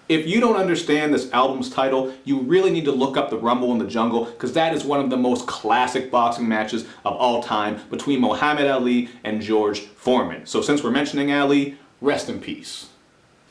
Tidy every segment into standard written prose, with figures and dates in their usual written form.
If you don't understand this album's title, you really need to look up the Rumble in the Jungle, because that is one of the most classic boxing matches of all time between Muhammad Ali and George Foreman. So since we're mentioning Ali, rest in peace.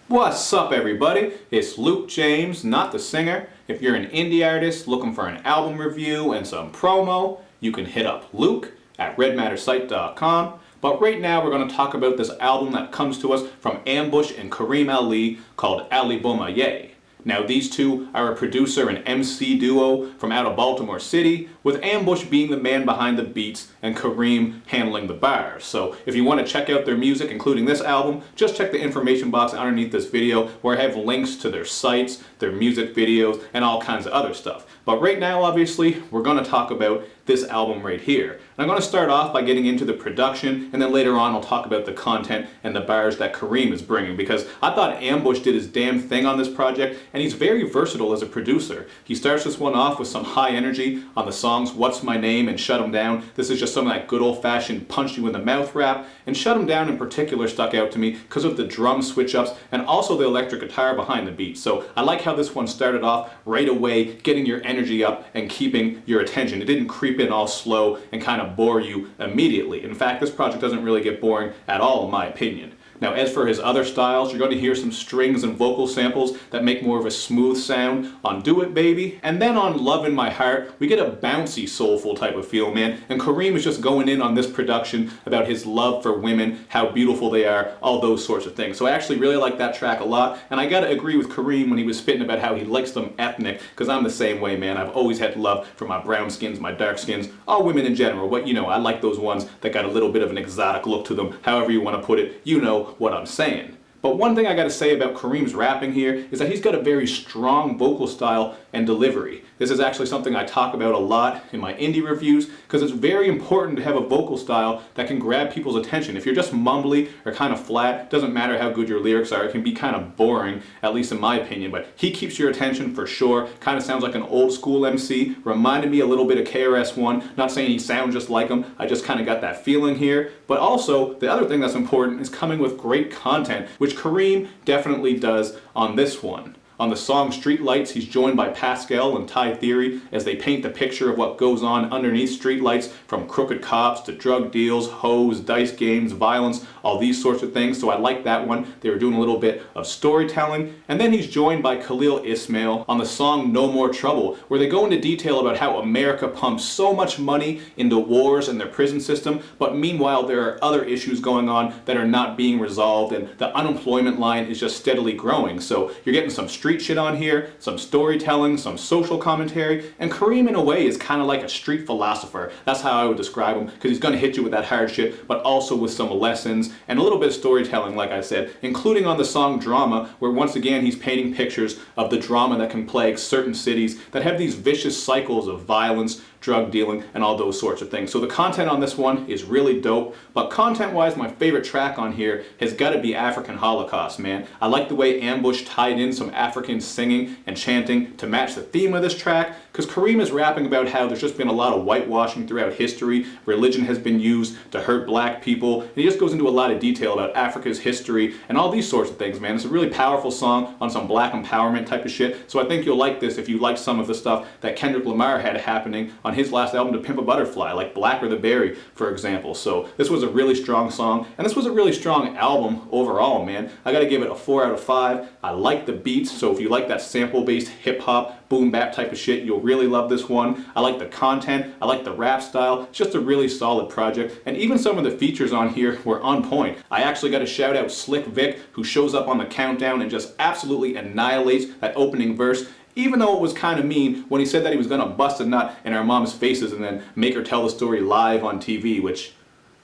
What's up everybody? It's Luke James, not the singer. If you're an indie artist looking for an album review and some promo, you can hit up Luke at redmattersite.com. But right now we're going to talk about this album that comes to us from Ambush and Kareem Ali called Ali Bomaye. Now these two are a producer and MC duo from out of Baltimore City, with Ambush being the man behind the beats and Kareem handling the bars. So if you want to check out their music, including this album, just check the information box underneath this video where I have links to their sites, their music videos, and all kinds of other stuff. But right now, obviously, we're going to talk about this album right here. And I'm going to start off by getting into the production, and then later on I'll talk about the content and the bars that Kareem is bringing, because I thought Ambush did his damn thing on this project, and he's very versatile as a producer. He starts this one off with some high energy on the songs What's My Name and Shut 'Em Down. This is just some of that good old-fashioned punch you in the mouth rap, and Shut 'Em Down in particular stuck out to me because of the drum switch-ups and also the electric guitar behind the beat. So I like how this one started off right away, getting your energy up and keeping your attention. It didn't creep in all slow and kind of bore you immediately. In fact, this project doesn't really get boring at all, in my opinion. Now, as for his other styles, you're going to hear some strings and vocal samples that make more of a smooth sound on Do It Baby. And then on Love in My Heart, we get a bouncy, soulful type of feel, man. And Kareem is just going in on this production about his love for women, how beautiful they are, all those sorts of things. So I actually really like that track a lot. And I gotta agree with Kareem when he was spitting about how he likes them ethnic, because I'm the same way, man. I've always had love for my brown skins, my dark skins, all women in general. But you know, I like those ones that got a little bit of an exotic look to them, however you want to put it. You know what I'm saying. But one thing I gotta say about Kareem's rapping here is that he's got a very strong vocal style and delivery. This is actually something I talk about a lot in my indie reviews, because it's very important to have a vocal style that can grab people's attention. If you're just mumbly or kind of flat, doesn't matter how good your lyrics are, it can be kind of boring, at least in my opinion, but he keeps your attention for sure. Kind of sounds like an old school MC, reminded me a little bit of KRS-One, not saying he sounds just like him, I just kind of got that feeling here. But also, the other thing that's important is coming with great content, which Kareem definitely does on this one. On the song Streetlights, he's joined by Pascal and Ty Theory as they paint the picture of what goes on underneath streetlights, from crooked cops to drug deals, hoes, dice games, violence, all these sorts of things. So I like that one. They were doing a little bit of storytelling. And then he's joined by Khalil Ismail on the song No More Trouble, where they go into detail about how America pumps so much money into wars and their prison system, but meanwhile there are other issues going on that are not being resolved, and the unemployment line is just steadily growing. So you're getting some street shit on here, some storytelling, some social commentary, and Kareem in a way is kind of like a street philosopher. That's how I would describe him, because he's going to hit you with that hard shit, but also with some lessons and a little bit of storytelling, like I said, including on the song Drama, where once again he's painting pictures of the drama that can plague certain cities that have these vicious cycles of violence, drug dealing, and all those sorts of things. So the content on this one is really dope, but content-wise, my favorite track on here has got to be African Holocaust, man. I like the way Ambush tied in some African singing and chanting to match the theme of this track, because Kareem is rapping about how there's just been a lot of whitewashing throughout history, religion has been used to hurt black people, and he just goes into a lot of detail about Africa's history and all these sorts of things, man. It's a really powerful song on some black empowerment type of shit, so I think you'll like this if you like some of the stuff that Kendrick Lamar had happening on his last album, To Pimp a Butterfly, like Blacker the Berry, for example. So this was a really strong song, and this was a really strong album overall, man. I gotta give it a 4 out of 5. I like the beats, so if you like that sample-based hip-hop, boom-bap type of shit, you'll really love this one. I like the content, I like the rap style. It's just a really solid project, and even some of the features on here were on point. I actually got to shout out Slick Vic, who shows up on the countdown and just absolutely annihilates that opening verse, even though it was kind of mean when he said that he was going to bust a nut in our mom's faces and then make her tell the story live on TV, which,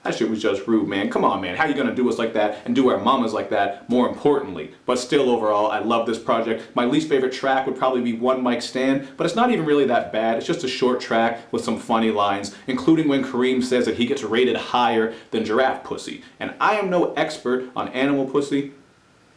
that shit was just rude, man. Come on, man. How you going to do us like that and do our mamas like that, more importantly? But still, overall, I love this project. My least favorite track would probably be One Mic Stand, but it's not even really that bad. It's just a short track with some funny lines, including when Kareem says that he gets rated higher than giraffe pussy. And I am no expert on animal pussy,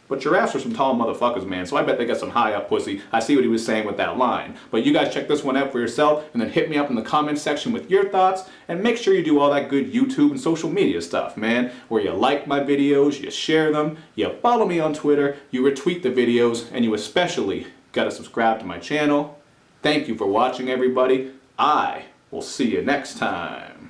But giraffes are some tall motherfuckers, man, so I bet they got some high up pussy. I see what he was saying with that line. But you guys check this one out for yourself, and then hit me up in the comments section with your thoughts, and make sure you do all that good YouTube and social media stuff, man, where you like my videos, you share them, you follow me on Twitter, you retweet the videos, and you especially gotta subscribe to my channel. Thank you for watching, everybody. I will see you next time.